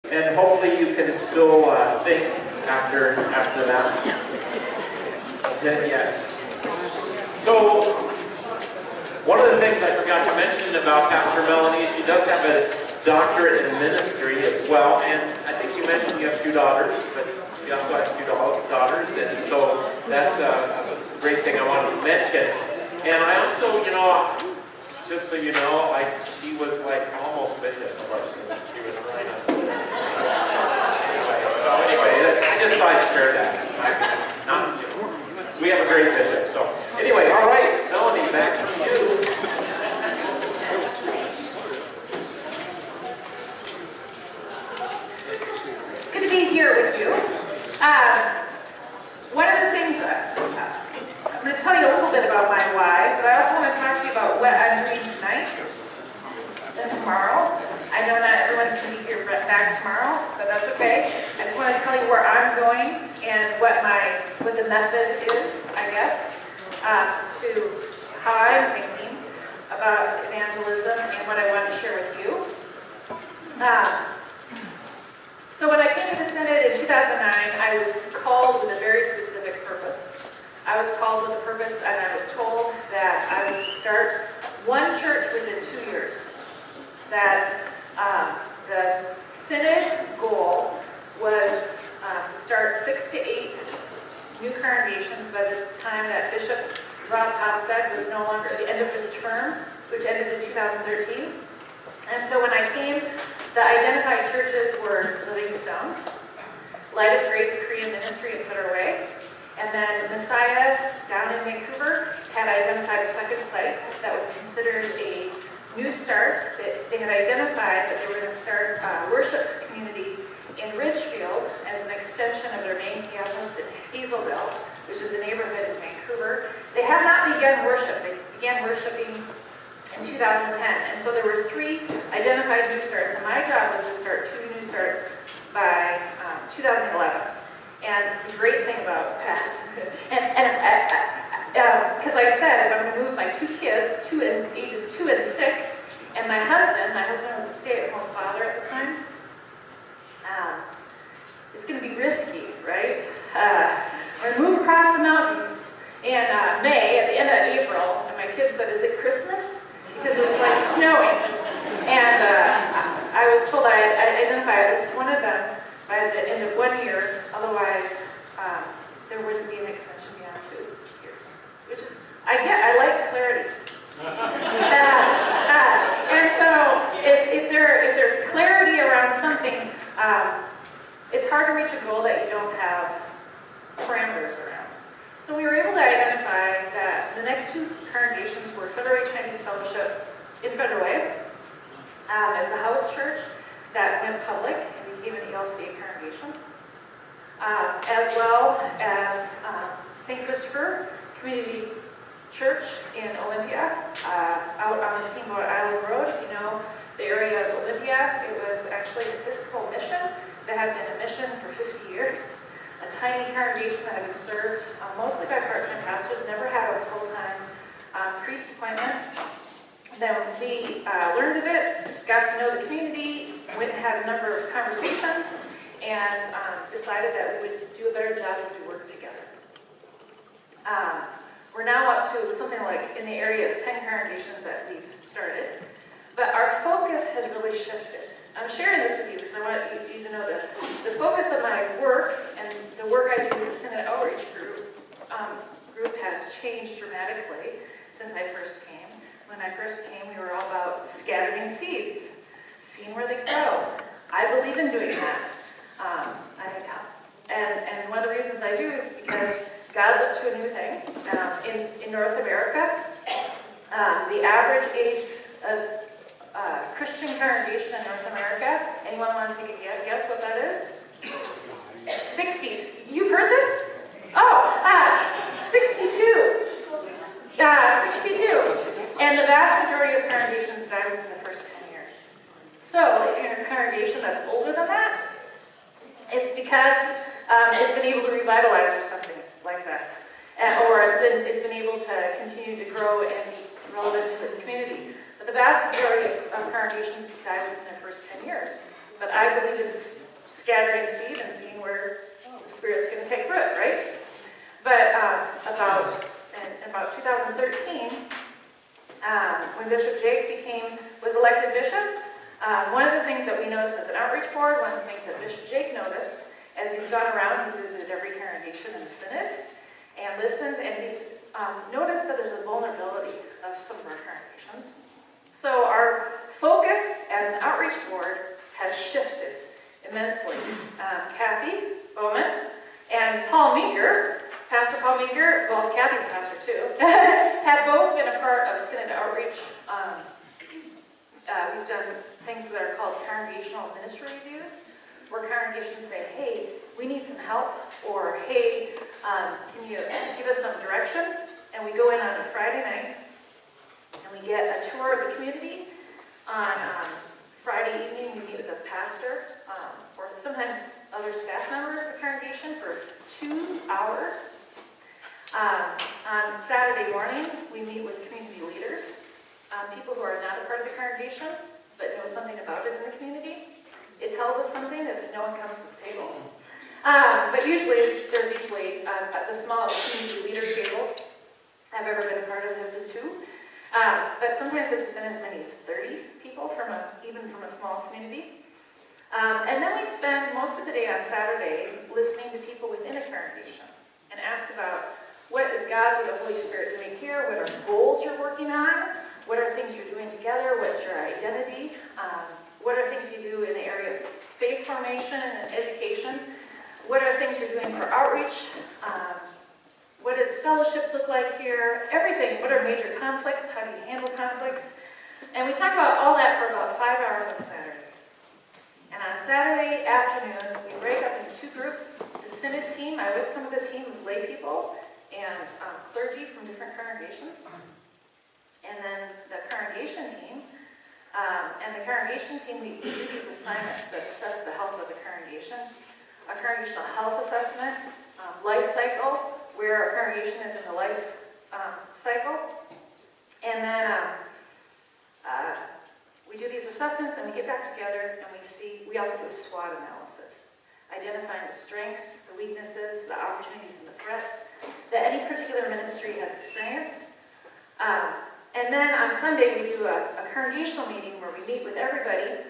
And hopefully you can still think after that. Yes. So, one of the things I forgot to mention about Pastor Melanie, she does have a doctorate in ministry as well. And I think you mentioned you have 2 daughters, but you also have 2 daughters. And so that's a great thing I wanted to mention. And I also, just so you know, she was like almost bishop of our church. She was right up there. Anyway, I just thought I'd share that. We have a great bishop. So anyway, all right, Melanie, back to you. It's good to be here with you. One of the things, I'm going to tell you a little bit about my why, but I also want to talk to you about what I'm doing tonight and tomorrow. I know not everyone's going to be here back tomorrow, but that's okay. I just want to tell you where I'm going and what the method is, I guess, to how I'm thinking about evangelism and what I want to share with you. So when I came to the Synod in 2009, I was called with a very specific purpose. I was called with a purpose, and I was told that I was to start one church within 2 years. That the Synod goal was to start 6 to 8 new congregations by the time that Bishop Rob Hofstad was no longer at the end of his term, which ended in 2013. And so when I came, the identified churches were Living Stones, Light of Grace Korean Ministry in Federal Way, and then Messiah down in Vancouver had identified a second site that was considered a new start. They had identified that they were going to start a worship community in Ridgefield as an extension of their main campus in Hazelville, which is a neighborhood in Vancouver. They have not begun worship. They began worshiping in 2010. And so there were 3 identified new starts, and my job was to start 2 new starts by 2011. And the great thing about that, because I said if I'm going to move my 2 kids, ages 2 and 6, and my husband was a stay-at-home father at the time, it's going to be risky, right? We're going to move across the mountains in May, at the end of April, and my kids said, "Is it Christmas?" Because it was like snowing. And I was told I identified as one of them by the end of 1 year, otherwise there wouldn't be an extension beyond 2 years. Which is, I like clarity. And so if there's clarity around something, it's hard to reach a goal that you don't have parameters around. So we were able to identify that the next 2 congregations were Federal Way Chinese Fellowship in Federal Way as a house church that went public and became an ELCA congregation, as well as St. Christopher Community Church in Olympia, out on the Steamboat Island Road. If you know the area of Olympia, it was actually an Episcopal mission that had been a mission for 50 years. A tiny congregation that had been served mostly by part-time pastors, never had a full-time priest appointment. Then we learned of it, got to know the community, went and had a number of conversations, and decided that we would do a better job if we worked together. We're now up to something like in the area of 10 congregations that we've started, but our focus has really shifted. I'm sharing this with you because I want you to know this. The focus of my work and the work I do with the Synod Outreach Group has changed dramatically since I first came. When I first came, we were all about scattering seeds, seeing where they grow. I believe in doing that. And one of the reasons I do is because God's up to a new thing. In North America, the average age of Christian congregation in North America, anyone want to take a guess what that is? 60s. You've heard this? Oh, 62. 62. And the vast majority of congregations die within the first 10 years. So if you're in a congregation that's older than that, it's because it's been able to revitalize or something like that. Or it's been able to continue to grow and be relevant to its community. But the vast majority of congregations die within their first 10 years. But I believe it's scattering seed and seeing where the Spirit's going to take root, right? But in about 2013, when Bishop Jake was elected bishop, one of the things that we noticed as an outreach board, one of the things that Bishop Jake noticed, as he's gone around, he's visited every congregation in the synod and listened, and he's noticed that there's a vulnerability of some of our congregations. So our focus as an outreach board has shifted immensely. Kathy Bowman and Paul Meeker, Pastor Paul Meeker, well, Kathy's a pastor too, have both been a part of synod outreach. We've done things that are called congregational ministry reviews, where congregations say, hey, we need some help, or hey, can you give us some direction? And we go in on a Friday night, and we get a tour of the community. On Friday evening, we meet with a pastor, or sometimes other staff members of the congregation for 2 hours. On Saturday morning, we meet with community leaders, people who are not a part of the congregation, but know something about it in the community. It tells us something if no one comes to the table. But there's usually the smallest community leader table I've ever been a part of has been 2. But sometimes it's been as many as 30 people even from a small community. And then we spend most of the day on Saturday listening to people within a congregation and ask about what is God through the Holy Spirit doing here, what are goals you're working on, what are things you're doing together, what's your identity, what are things you do in the area of faith formation and education, what are things you're doing for outreach, what does fellowship look like here, everything. What are major conflicts, how do you handle conflicts, and we talk about all that for about 5 hours on Saturday. And on Saturday afternoon, we break up into 2 groups. The synod team, I always come with a team of lay people and clergy from different congregations. And then the congregation team, we do these assignments that assess the health of the congregation. A congregational health assessment, life cycle, where a congregation is in the life cycle. And then we do these assessments, and we get back together, and we also do a SWOT analysis, identifying the strengths, the weaknesses, the opportunities, and the threats that any particular ministry has experienced. And then on Sunday, we do a congregational meeting where we meet with everybody,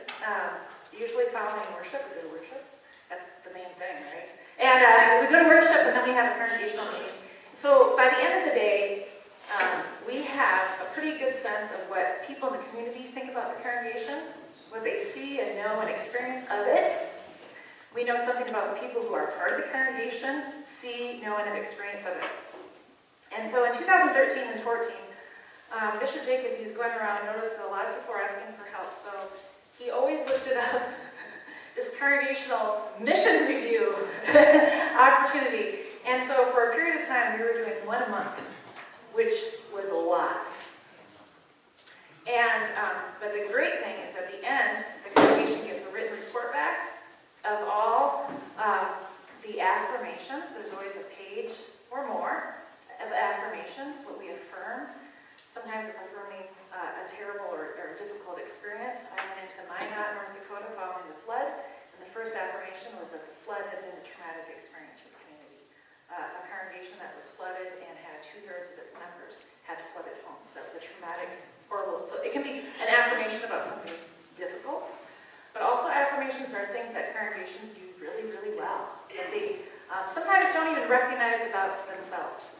usually following worship. We go to worship. That's the main thing, right? And we go to worship, and then we have a congregational meeting. So by the end of the day, we have a pretty good sense of what people in the community think about the congregation, what they see and know and experience of it. We know something about the people who are part of the congregation, see, know, and have experienced of it. And so in 2013 and 14, Bishop Jake, as he was going around, noticed that a lot of people were asking for help. So he always lifted up this congregational mission review opportunity. And so for a period of time, we were doing 1 a month, which was a lot. And but the great thing is at the end, the congregation gets a written report back of all the affirmations. There's always a page or more of affirmations, what we affirm. Sometimes it's affirming a terrible or difficult experience. I went into Minot, North Dakota following the flood, and the first affirmation was that the flood had been a traumatic experience for the community. A congregation that was flooded and had 2/3 of its members had flooded homes. That was a traumatic, horrible. So it can be an affirmation about something difficult, but also affirmations are things that congregations do really, really well, that they sometimes don't even recognize about themselves.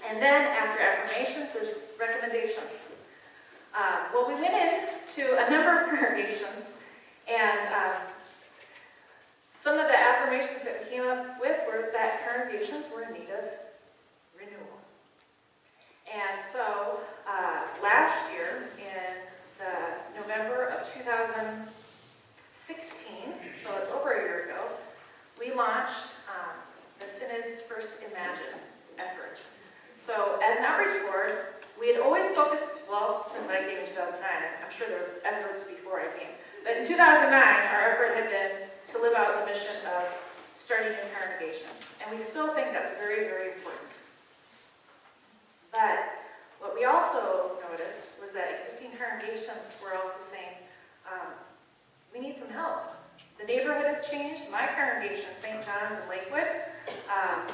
And then after affirmations, there's recommendations. Well, we went into a number of congregations, and some of the affirmations that we came up with were that congregations were in need of renewal. And so last year, in the November of 2016, so it's over a year ago, we launched the Synod's first Imagine effort. So as an outreach board, we had always focused, well, since I came in 2009, I'm sure there was efforts before I came, but in 2009, our effort had been to live out the mission of starting a congregation. And we still think that's very, very important. But what we also noticed was that existing congregations were also saying, we need some help. The neighborhood has changed. My congregation, St. John's in Lakewood,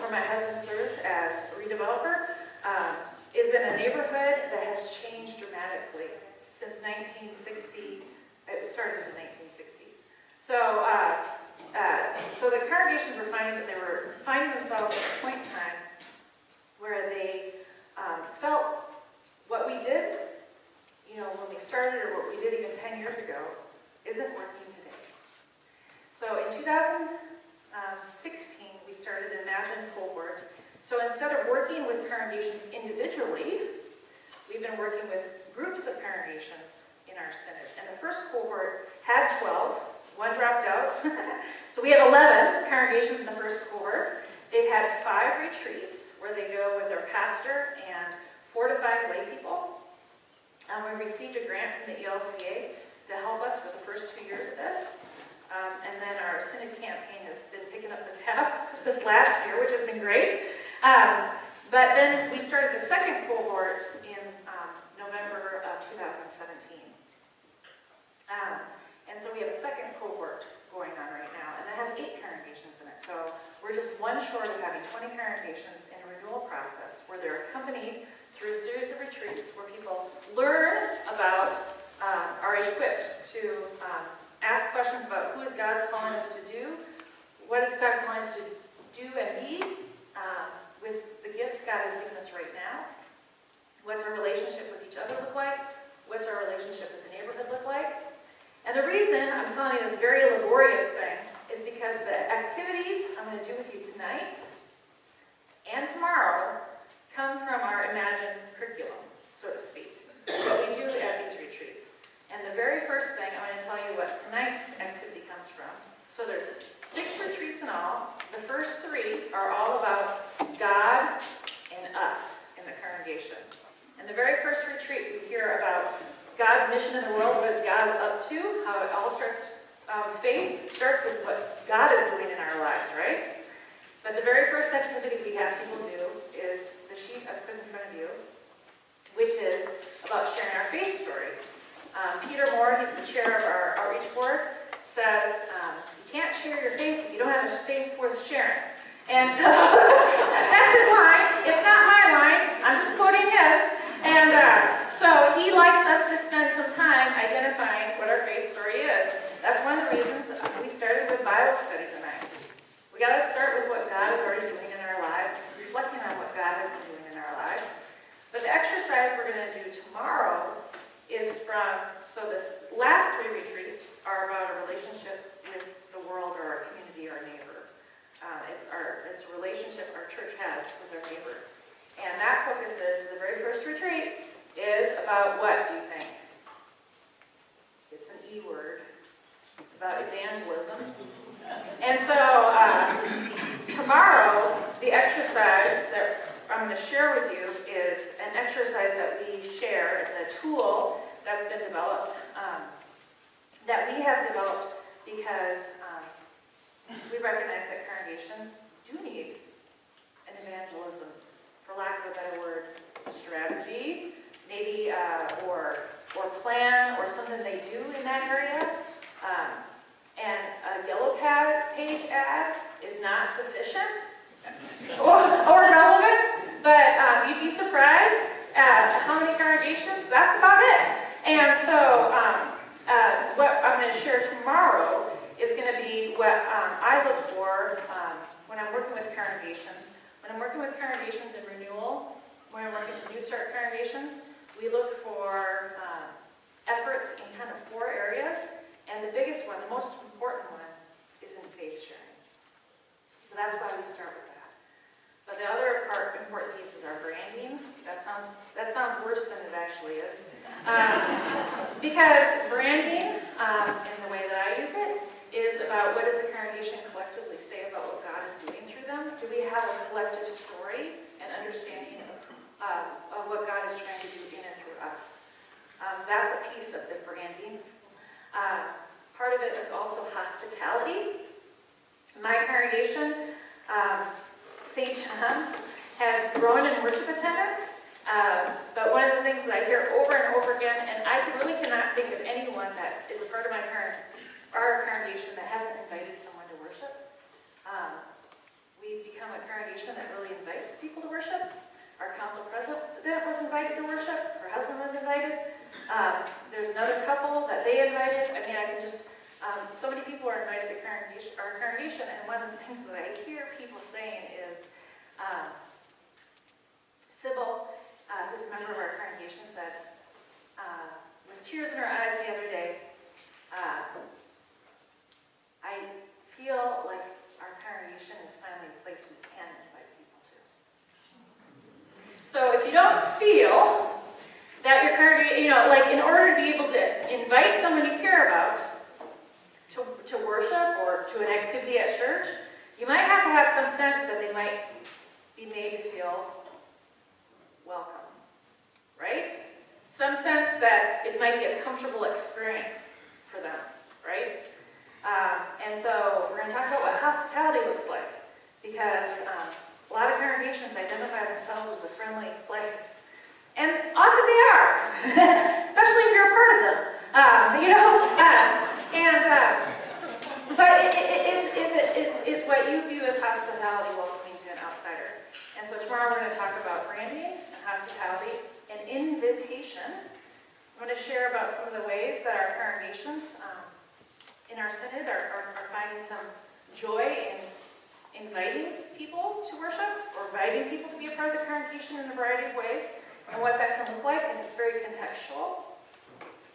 where my husband serves as a redeveloper, is in a neighborhood that has changed dramatically since 1960. It started in the 1960s. So, so the congregations were finding that they were finding themselves at a point in time where they felt what we did, when we started, or what we did even 10 years ago, isn't working today. So in 2016, we started an Imagine cohort. So instead of working with congregations individually, we've been working with groups of congregations in our synod. And the first cohort had 12. One dropped out. So we have 11 congregations in the first cohort. They've had 5 retreats where they go with their pastor and 4 to 5 lay people. We received a grant from the ELCA to help us for the first 2 years of this. And then our synod campaign has been picking up the tab this last year, which has been great. But then we started the second cohort in November of 2017. And so we have a second cohort going on right now, and that has 8 congregations in it. So we're just one short of having 20 congregations in a renewal process where they're accompanied through a series of retreats where people learn about, are equipped to ask questions about who is God calling us to do, what is God calling us to do and be with the gifts God has given us right now, what's our relationship with each other look like, what's our relationship with the neighborhood look like. And the reason I'm telling you this very laborious thing is because the activities I'm going to do with you tonight and tomorrow come from our Imagine curriculum, so to speak, what we do at these retreats. And the very first thing, I'm going to tell you what tonight's activity comes from. So there's 6 retreats in all. The first 3 are all about God and us in the congregation. In the very first retreat, we hear about God's mission in the world, what is God up to, how it all starts, faith starts with what God is doing in our lives, right? But the very first activity we have people do is the sheet I put in front of you, which is about sharing our faith story. Peter Moore, he's the chair of our outreach board, says, you can't share your faith if you don't have a faith worth sharing. And so, that's his line. It's not my line. I'm just quoting his. And so he likes us to spend some time identifying what our faith story is. That's one of the reasons we started with Bible study tonight. We got to start with what God is already doing in our lives, reflecting on what God has been doing in our lives. But the exercise we're going to do tomorrow is from, so this last 3 retreats are about a relationship with the world or our community, our neighbor. It's a relationship our church has with our neighbor. And that focuses, the very first retreat is about what, do you think? It's an E word. It's about evangelism. And so tomorrow, the exercise that I'm going to share with you is an exercise that we share. It's a tool that's been developed, that we have developed because we recognize that congregations do need an evangelism, for lack of a better word, strategy, maybe, or plan, or something they do in that area. And a yellow page ad is not sufficient or relevant, but you'd be surprised at how many congregations, that's about it. And so what I'm going to share tomorrow is going to be what I look for when I'm working with congregations. When I'm working with congregations in renewal, when I'm working with New Start congregations, we look for efforts in kind of 4 areas. And the biggest one, the most important one, is in faith sharing. So that's why we start with that. But the other important piece is our branding. That sounds worse than it actually is. Because branding, in the way that I use it, is about what does a congregation collectively say about what God is doing through them? Do we have a collective story and understanding of what God is trying to do in and through us? That's a piece of the branding. Part of it is also hospitality. My congregation, St. John, has grown in worship attendance, but one of the things that I hear over and over again, and I really cannot think of anyone that is a part of our congregation congregation that hasn't invited someone to worship. We've become a congregation that really invites people to worship. Our council president was invited to worship. Her husband was invited. There's another couple that they invited. I mean, I can just, so many people are invited to our congregation, and one of the things that I hear people saying is, Sybil, who's a member of our congregation, said, with tears in her eyes the other day, I feel like our congregation is finally a place we can invite people to. So if you don't feel that your congregation, like in order to be able to invite someone you care about to worship or to an activity at church, you might have to have some sense that they might be made to feel welcome, right? Some sense that it might be a comfortable experience for them, right? And so we're going to talk about what hospitality looks like, because a lot of congregations identify themselves as a friendly place. And often they are, especially if you're a part of them. But is what you view as hospitality welcoming to an outsider. And so tomorrow we're going to talk about branding, hospitality, and invitation. I'm going to share about some of the ways that our congregations in our synod are finding some joy in inviting people to worship, or inviting people to be a part of the congregation in a variety of ways, and what that can look like, because it's very contextual.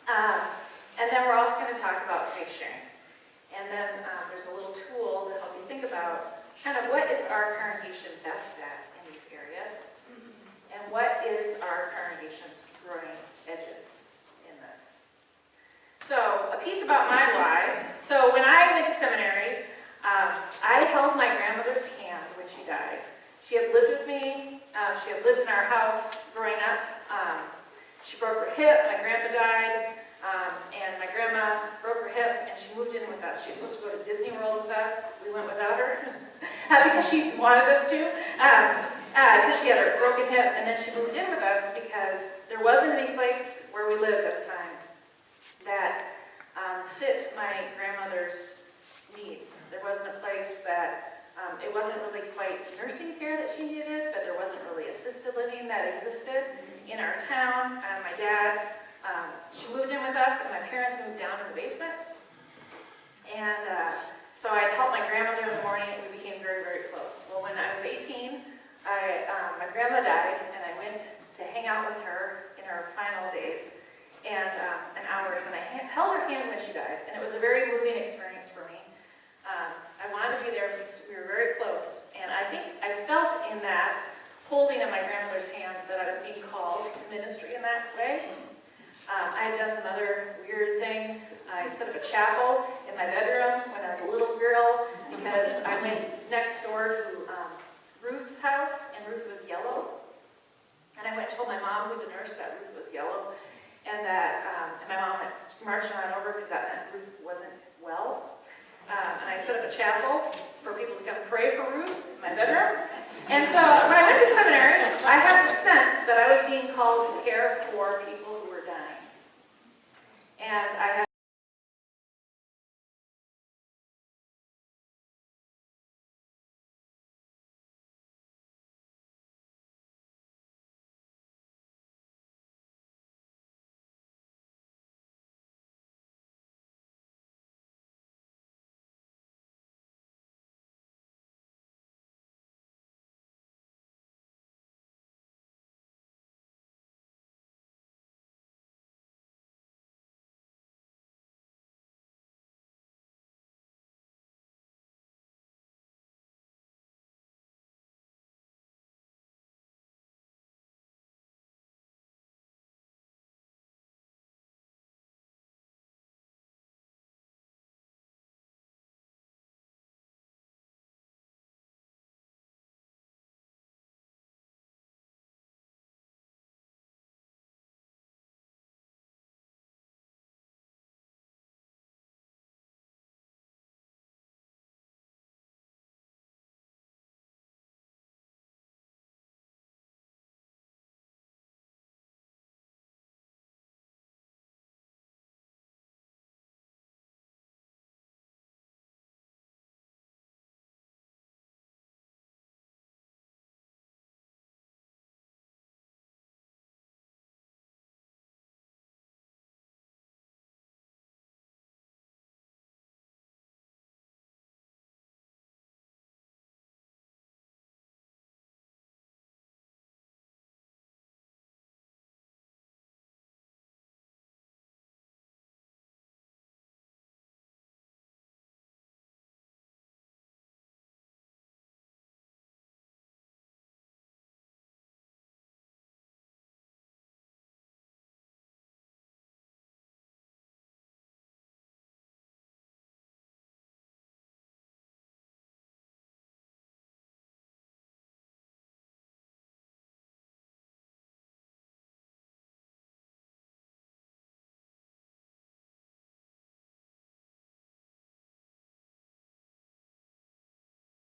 And then we're also going to talk about faith sharing. And then there's a little tool to help you think about kind of what is our congregation best at in these areas, and what is our congregation's growing edges in this. So a piece about my why. So when I went to seminary, I held my grandmother's hand when she died. She had lived with me. She had lived in our house growing up. She broke her hip. My grandpa died. And my grandma broke her hip, and she moved in with us. She was supposed to go to Disney World with us. We went without her because she wanted us to, because she had her broken hip. And then she moved in with us because there wasn't any place where we lived at the time that fit my grandmother's needs. There wasn't a place that, it wasn't really quite nursing care that she needed, but there wasn't really assisted living that existed in our town. My dad, she moved in with us, and my parents moved down in the basement. And so I'd help my grandmother in the morning, and we became very, very close. Well, when I was 18, my grandma died, and I went to hang out with her in her final days and hours, and I held her hand when she died, and it was a very moving experience for me. I wanted to be there because we were very close, and I think I felt in that holding of my grandmother's hand that I was being called to ministry in that way. I had done some other weird things. I set up a chapel in my bedroom when I was a little girl because I went next door to Ruth's house, and Ruth was yellow. And I went and told my mom, who's a nurse, that Ruth was yellow, and that and my mom went marching on over because that meant Ruth wasn't well. And I set up a chapel for people to come pray for Ruth in my bedroom. And so when I went to seminary, I had the sense that I was being called to care for people who were dying. And I had